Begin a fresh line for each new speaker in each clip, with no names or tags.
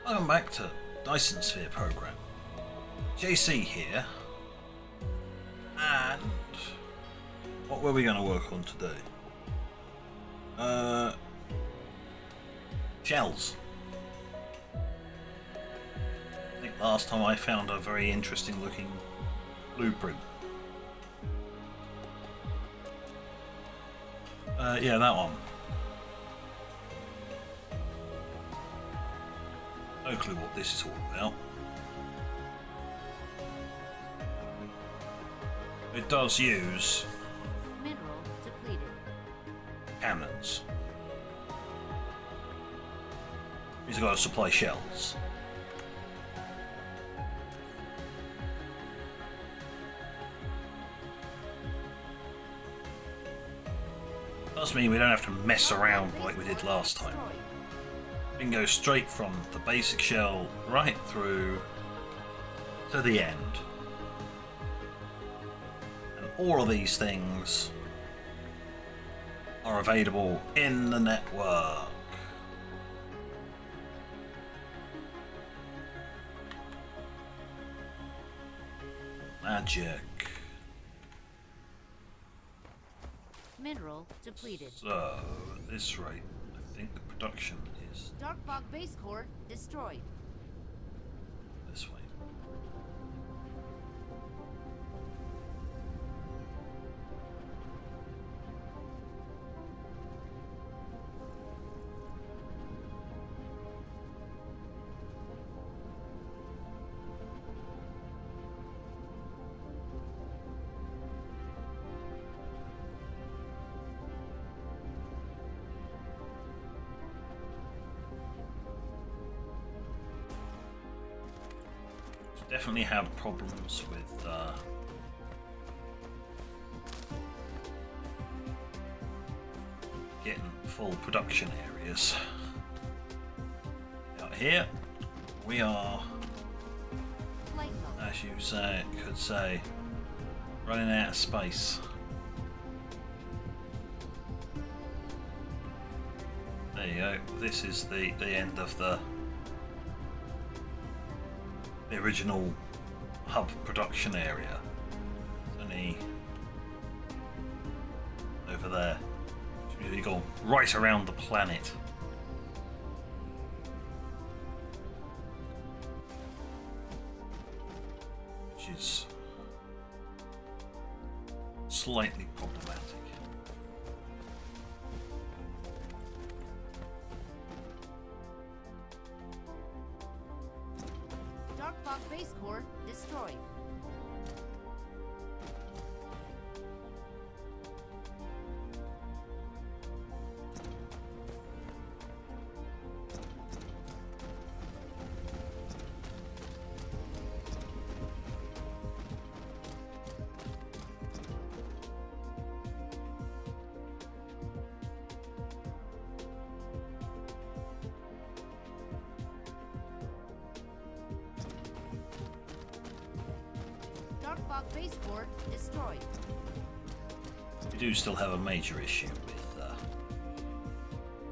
Welcome back to Dyson Sphere Program. JC here, and what were we going to work on today? Shells. I think last time I found a very interesting looking blueprint. Yeah, that one. No clue what this is all about. It does use
mineral depleted.
Cannons. He's got to supply shells. Does mean we don't have to mess around like we did last time. We can go straight from the basic shell right through to the end. And all of these things are available in the network. Magic.
Mineral depleted.
So, at this rate, I think the production is
Dark fog base core destroyed.
this way. Definitely have problems with getting full production areas. Out here, we are, as you could say, running out of space. There you go. This is the end of the original hub production area. It's only over there. You go right around the planet. Which is slightly problematic.
Dark fog base core destroyed. Dark fog base core destroyed.
We do still have a major issue with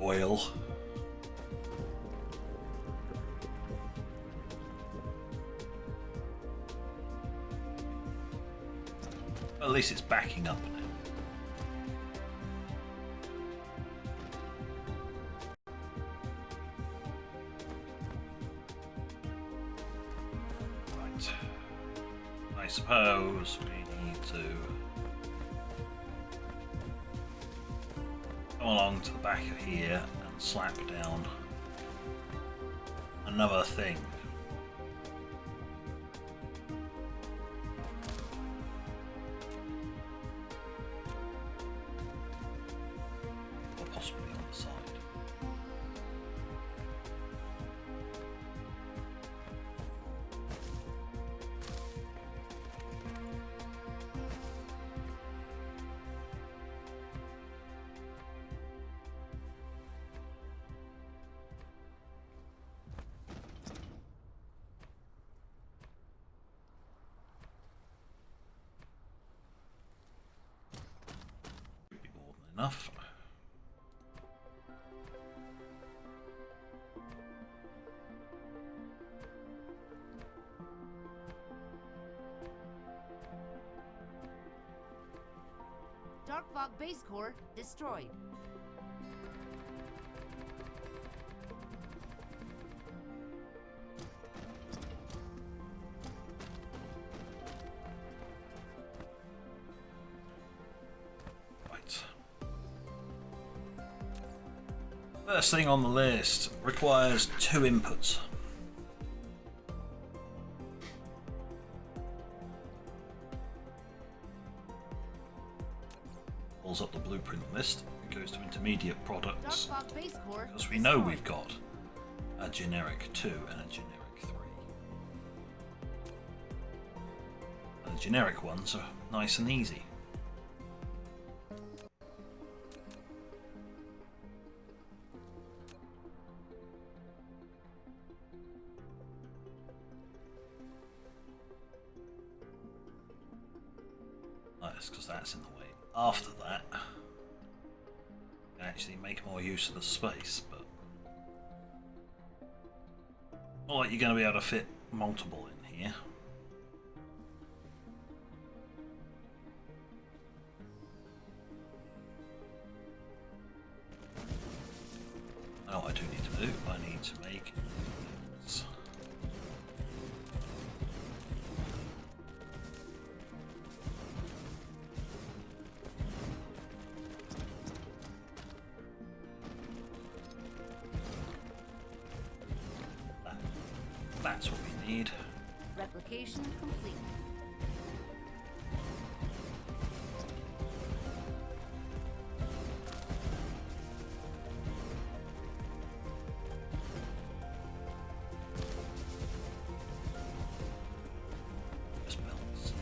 oil. At least it's backing up now. Right. I suppose we need to come along to the back of here and slap down another thing. Or possibly on the side. Enough.
Dark Fog base core destroyed.
Right. First thing on the list requires 2 inputs. Pulls up the blueprint list. It goes to intermediate products.
Dark Fog base core
Because we know we've got a generic 2 and a generic 3. And the generic ones are nice and easy. Nice, because that's in the way. After that, you can actually make more use of the space, but not like you're going to be able to fit multiple in here. Now what I do need to do, I need to make this. That's what we need.
Replication complete.
Just belts.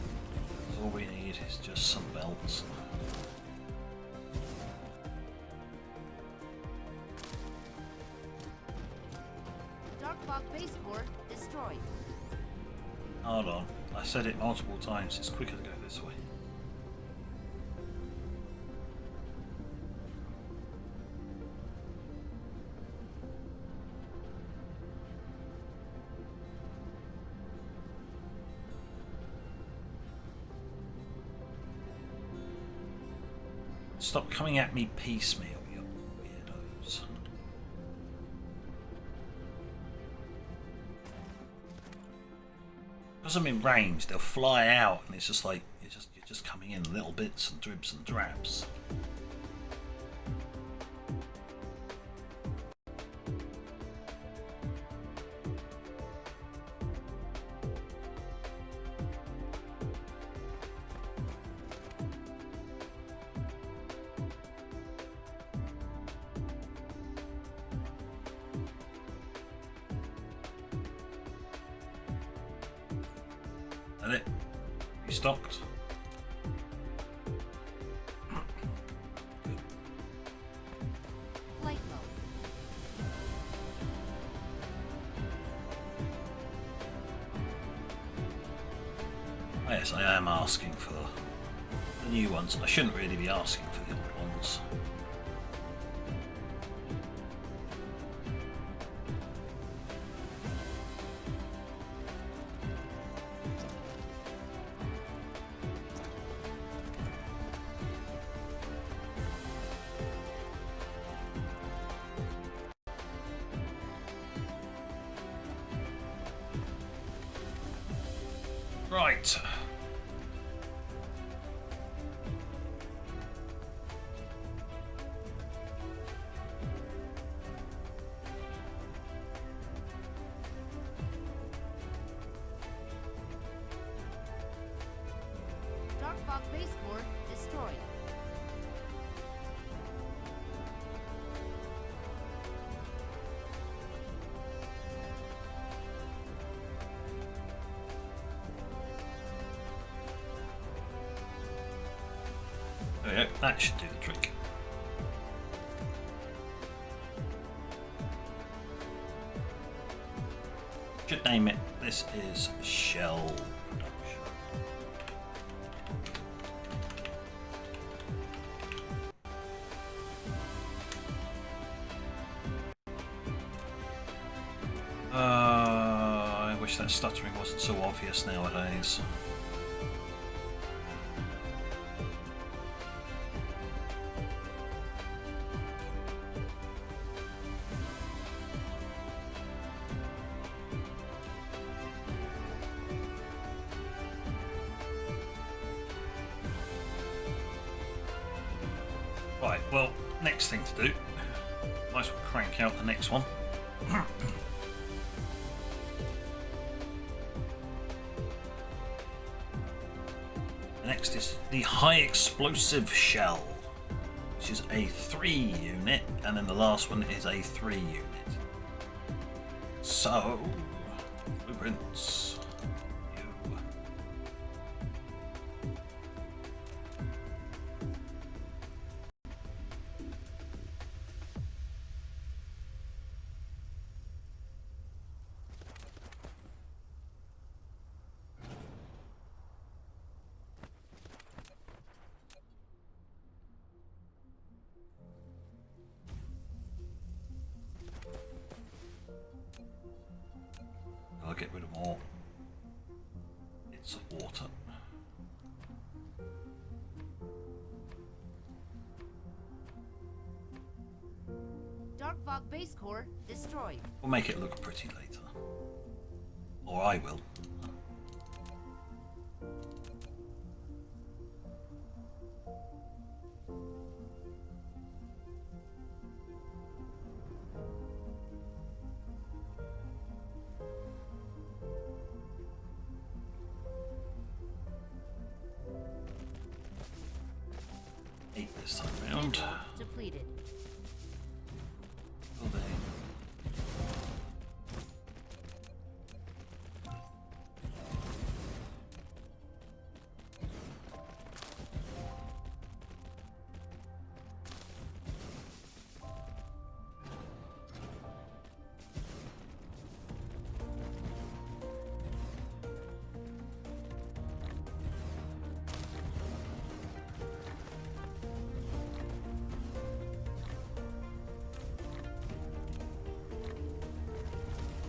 All we need is just some belts.
Dark Fog base core destroyed.
Hold on, I said it multiple times, it's quicker to go this way. Stop coming at me piecemeal, you weirdos. Because I'm in range, they'll fly out, and it's just like you're just coming in little bits and dribs and drabs. That it? Restocked?
Flight mode.
Oh, yes, I am asking for the new ones. I shouldn't really be asking for the old ones. Right.
Dark Fog base core destroyed.
There we go. That should do the trick. Should name it. This is shell production. I wish that stuttering wasn't so obvious nowadays. well, next thing to do. Might as well crank out the next one. The next is the high explosive shell, which is a 3 unit, and then the last one is a 3 unit. So, blueprints. I'll get rid of more bits of water.
Dark Fog base core destroyed.
We'll make it look pretty later. Or I will. This time round.
Depleted.
Will they?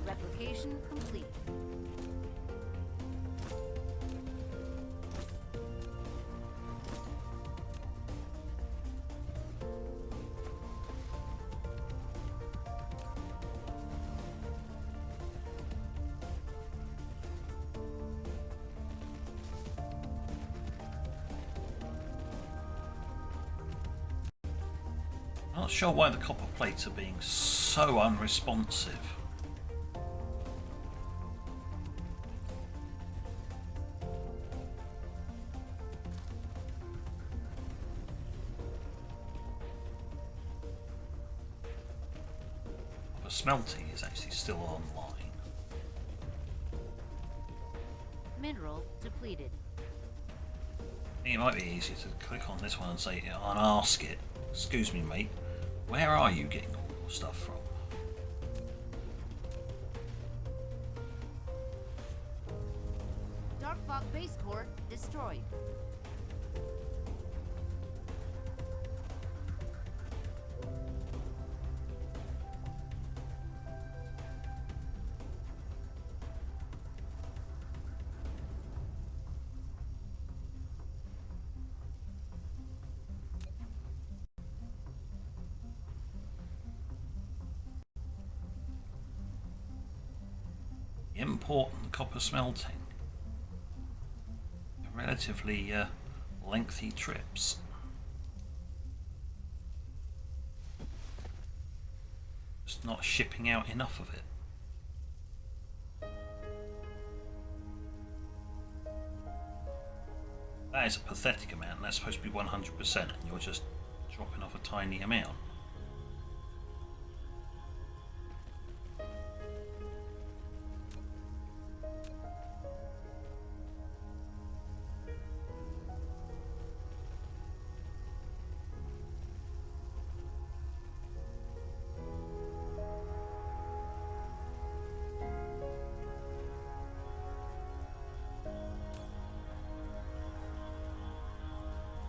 Replication complete.
I'm not sure why the copper plates are being so unresponsive. The smelting is actually still online.
Mineral depleted.
I think it might be easier to click on this one and say, and ask it, excuse me mate, where are you getting all your stuff from?
Dark Fog base core destroyed.
Important copper smelting. Relatively lengthy trips. Just not shipping out enough of it. That is a pathetic amount, and that's supposed to be 100%, and you're just dropping off a tiny amount.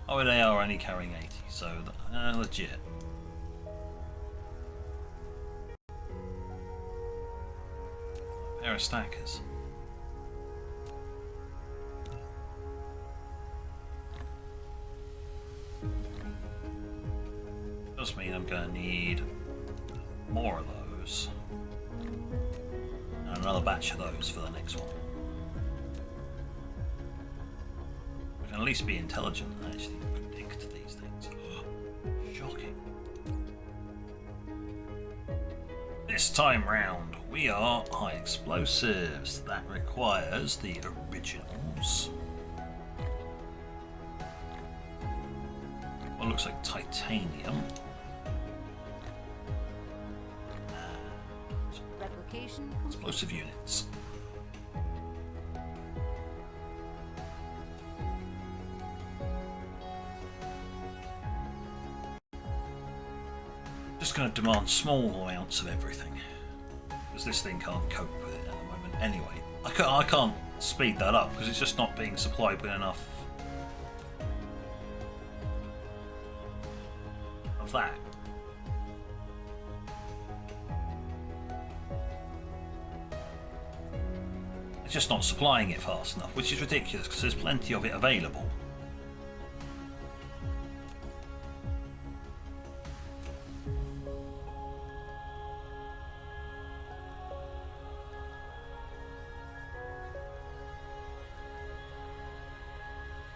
Oh, they are only carrying 80, so legit. A pair of stackers. Does mean I'm going to need more of those. And another batch of those for the next one. We can at least be intelligent and actually predict these things. Shocking. This time round, we are high explosives. That requires the originals. What looks like titanium.
Replication
Explosive units. Just going to demand small amounts of everything, because this thing can't cope with it at the moment. Anyway, I can't speed that up because it's just not being supplied with enough of that. It's just not supplying it fast enough, which is ridiculous because there's plenty of it available.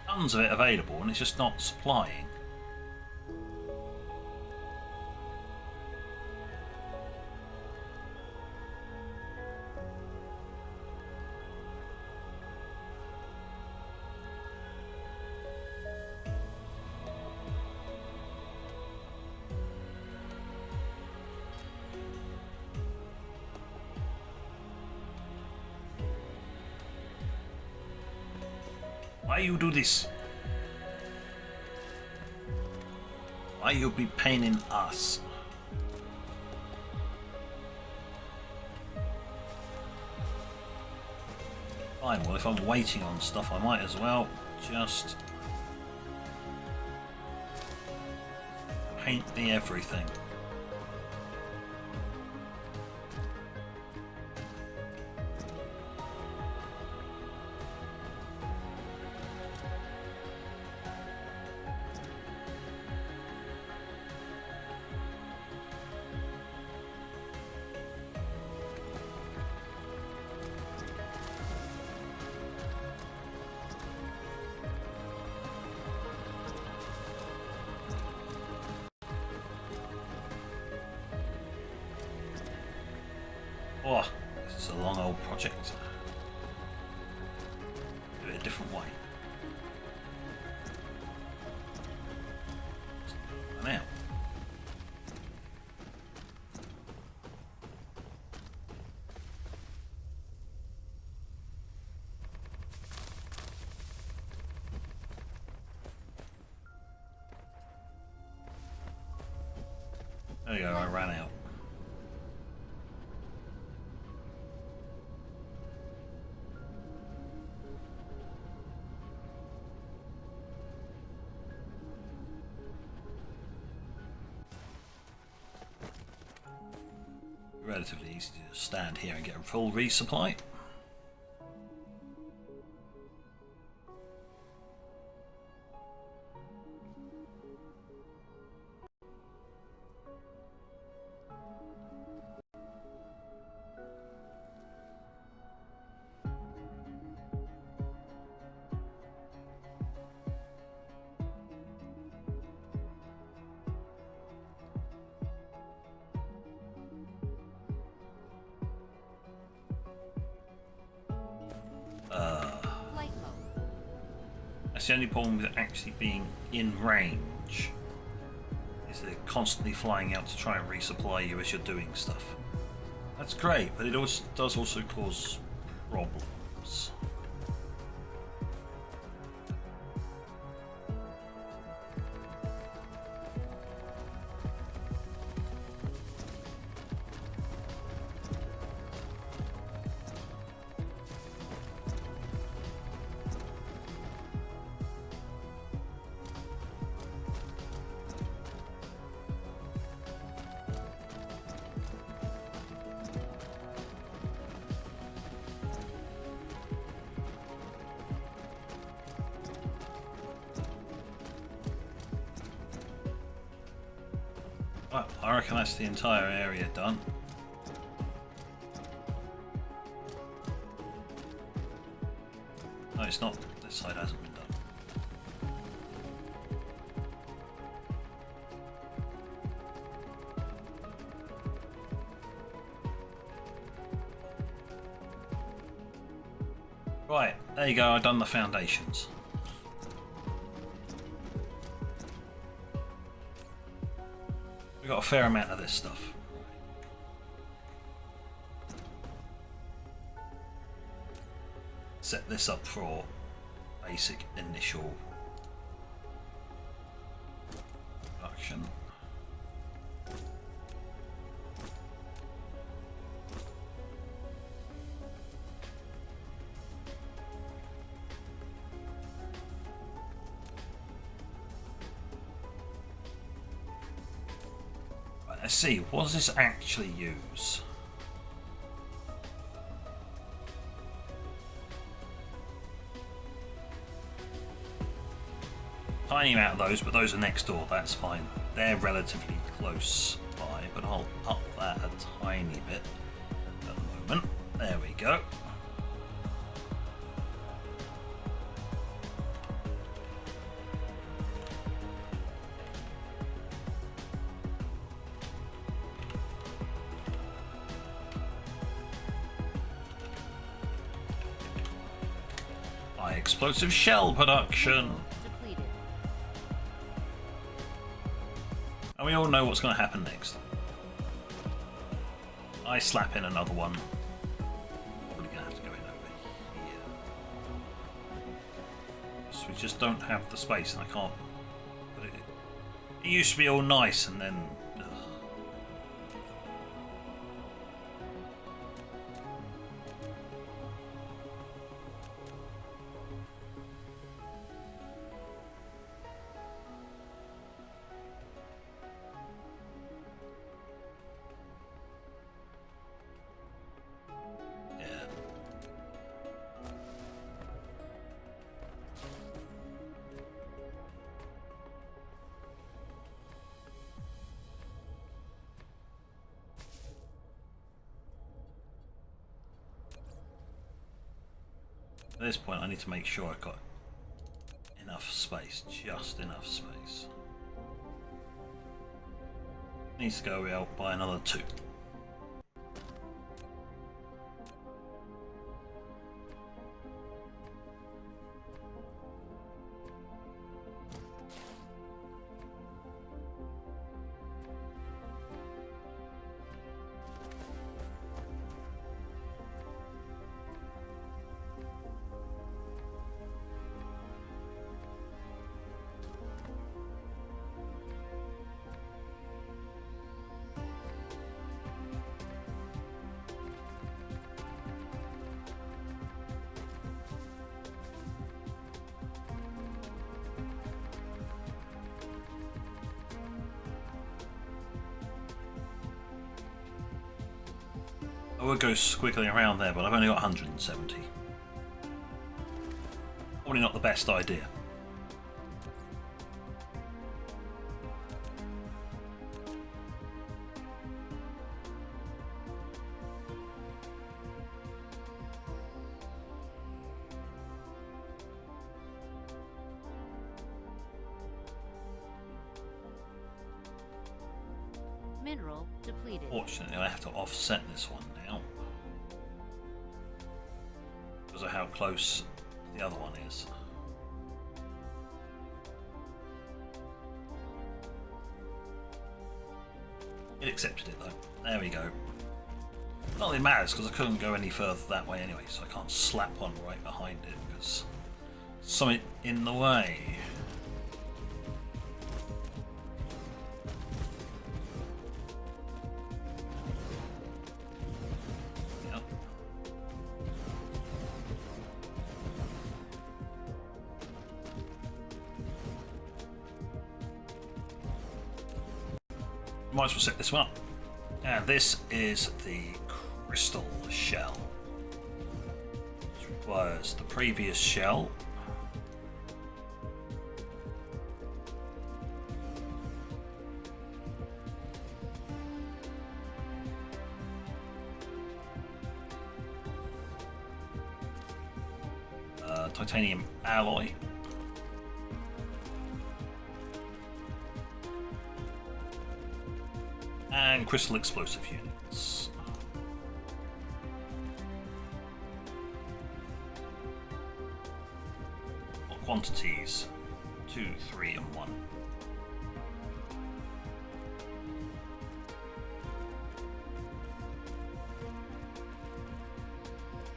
Tons of it available and it's just not supplying. Why you do this? Why you be paining us? Fine, well if I'm waiting on stuff I might as well just paint the everything. Oh, this is a long old project. Do it a different way. Now. There you go, I ran out. Relatively easy to stand here and get a full resupply. That's the only problem with it actually being in range, is they're constantly flying out to try and resupply you as you're doing stuff. That's great, but it also does also cause problems. Well, I reckon that's the entire area done. No, it's not. This side hasn't been done. Right, there you go, I've done the foundations. We've got a fair amount of this stuff. Set this up for basic initial production. Right, let's see, what does this actually use? Tiny amount of those, but those are next door, that's fine. They're relatively close by, but I'll up that a tiny bit at the moment. There we go. High explosive shell production. And we all know what's going to happen next. I slap in another one. Probably going to have to go in over here. So we just don't have the space and I can't put it in. It used to be all nice and then... Ugh. At this point I need to make sure I've got enough space, just enough space. Needs to go out by another 2. I would go squiggling around there, but I've only got 170. Probably not the best idea.
Mineral depleted.
Fortunately, I have to offset this one now because of how close the other one is. It accepted it though. There we go. Not that it matters because I couldn't go any further that way anyway, so I can't slap one right behind it because something in the way. Might as well set this one up. And this is the crystal shell, which requires the previous shell, titanium alloy, and crystal explosive units. quantities 2, 3, and 1.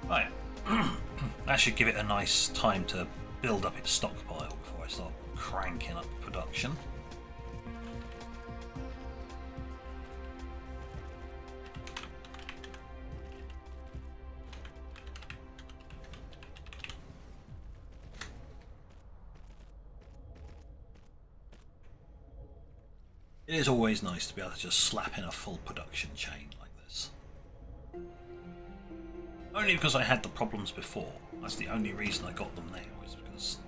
Right. That should give it a nice time to build up its stockpile before I start cranking up production. It is always nice to be able to just slap in a full production chain like this. Only because I had the problems before. That's the only reason I got them now, is because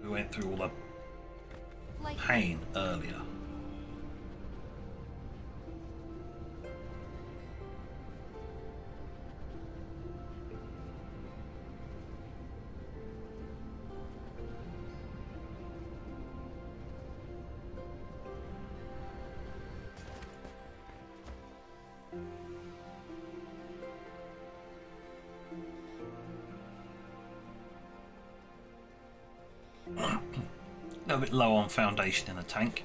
we went through all the pain earlier. A little bit low on foundation in the tank.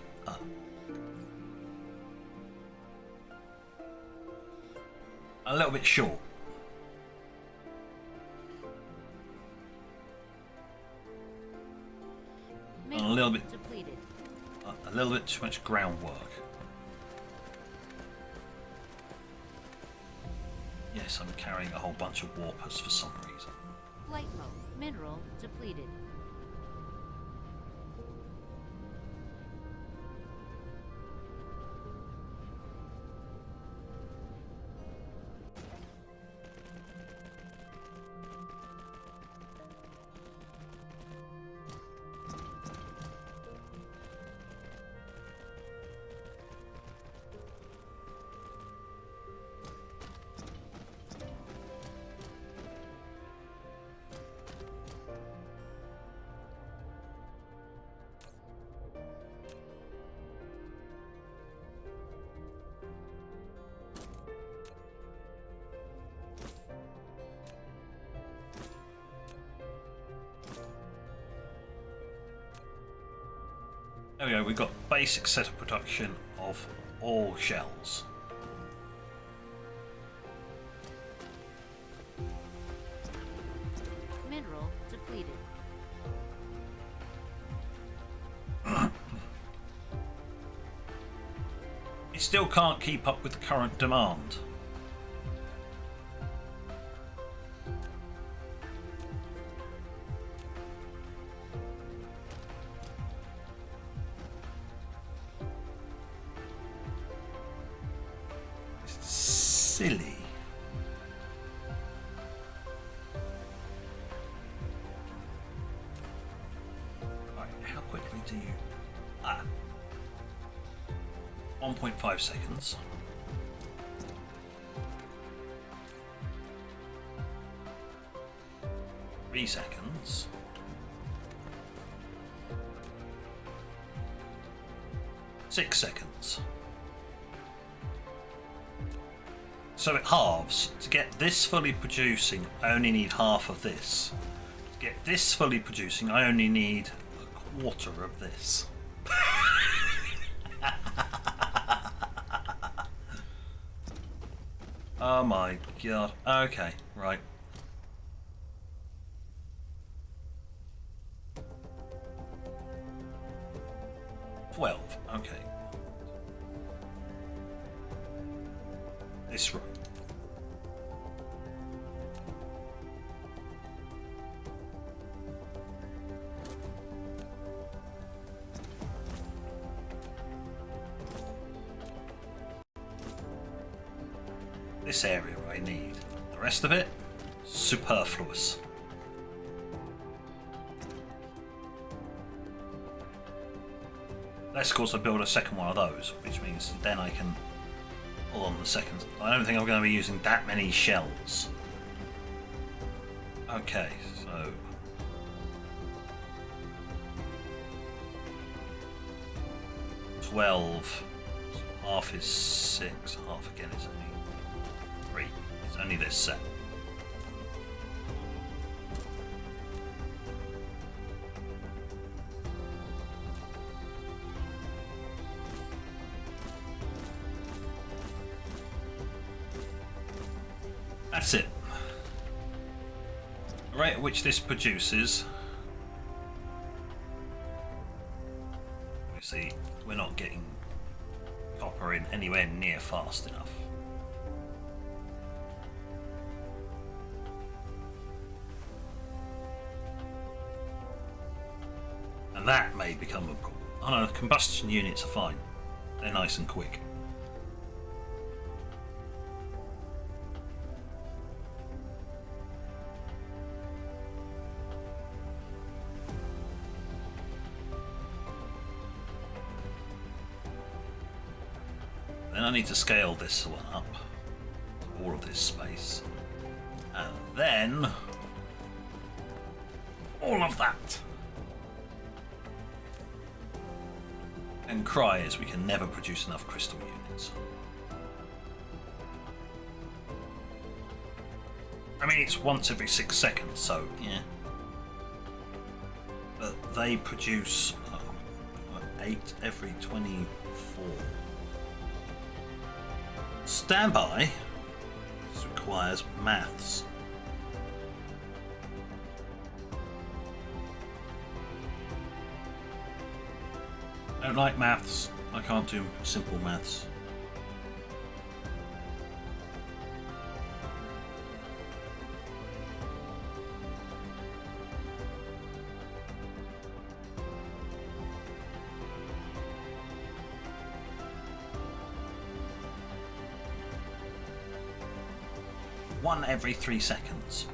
A little bit short. And a little bit
depleted.
A little bit too much groundwork. Yes, I'm carrying a whole bunch of warpers for some reason.
Flight mode. Mineral depleted.
There we go, we've got basic set of production of all shells.
Mineral depleted.
It still can't keep up with the current demand. Silly. Right, how quickly do you... 1.5 seconds. Three seconds. 6 seconds. So it halves. To get this fully producing, I only need half of this. To get this fully producing, I only need a quarter of this. Oh my god. Okay, right. $12. Okay. This room. This area I need. The rest of it, superfluous. Unless, of course, I build a second one of those, which means then I can pull on the second. I don't think I'm going to be using that many shells. Okay, so... $12. So half is 6. Half again is only 3. It's only this set. That's it. The rate at which this produces, you see, we're not getting copper in anywhere near fast enough. And that may become a problem. Oh no, combustion units are fine. They're nice and quick. Then I need to scale this one up, all of this space, and then all of that. And cry as we can never produce enough crystal units. I mean, it's once every 6 seconds, so yeah. But they produce 8 every 24. Standby. This requires maths. I don't like maths. I can't do simple maths. One every 3 seconds.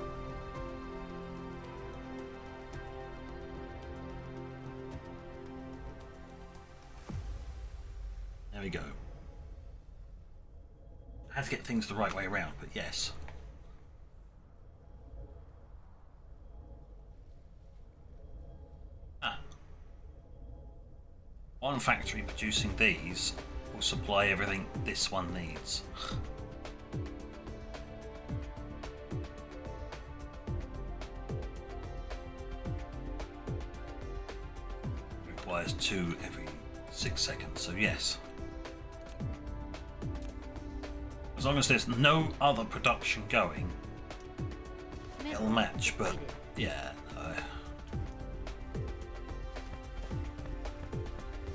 There we go. I had to get things the right way around, but yes. One factory producing these will supply everything this one needs. Requires 2 every 6 seconds, so yes. As long as there's no other production going, it'll match, but yeah.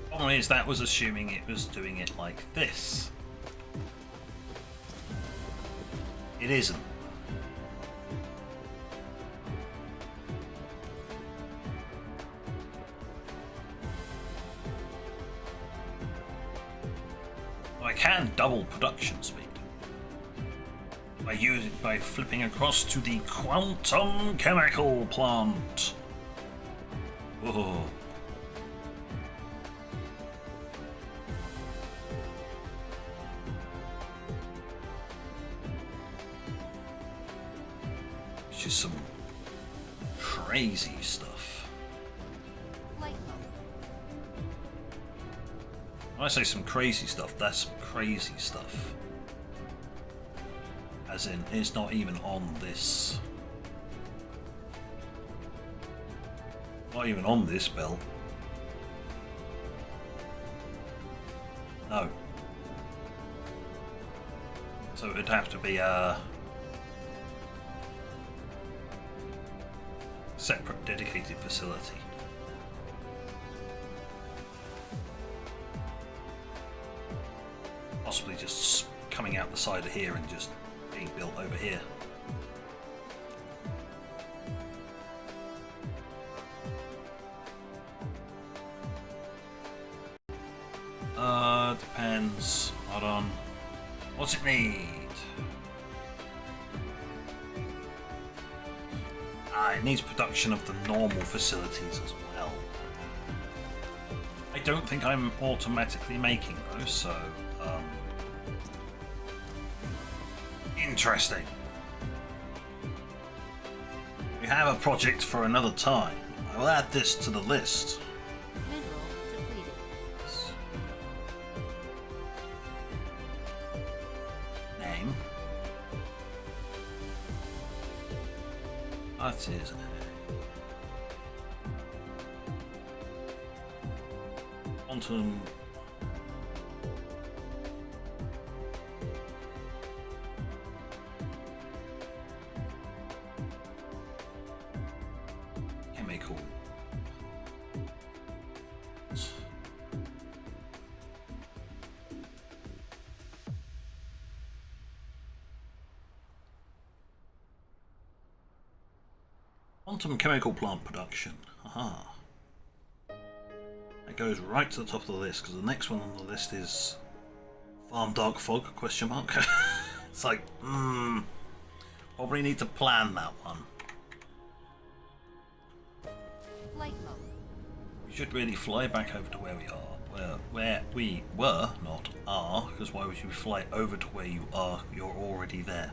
Problem is, that was assuming it was doing it like this. It isn't. I can double production speed by flipping across to the quantum chemical plant. Whoa. Which is some crazy stuff. When I say some crazy stuff, that's some crazy stuff. As in, it's not even on this. Not even on this belt. No. So it'd have to be a separate dedicated facility. Possibly just coming out the side of here and just being built over here. Depends. Hold on. What's it need? It needs production of the normal facilities as well. I don't think I'm automatically making those, so interesting. We have a project for another time. I will add this to the list.
Mineral depleted.
Name. That is quantum. Quantum chemical plant production. Aha. That goes right to the top of the list because the next one on the list is Farm Dark Fog, question mark. It's like, probably need to plan that one.
Flight mode.
We should really fly back over to where we are. Where we were, not are, because why would you fly over to where you are? You're already there.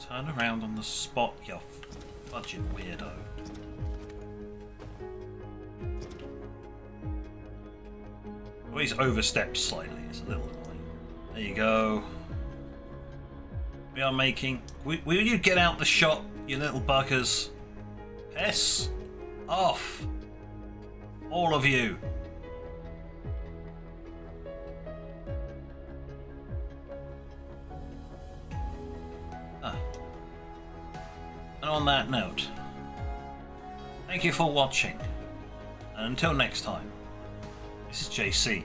Turn around on the spot, you fudging weirdo. Always oversteps slightly, it's a little annoying. There you go. We are making... Will you get out the shot, you little buggers? Piss off. All of you. And on that note, thank you for watching, and until next time, this is JC.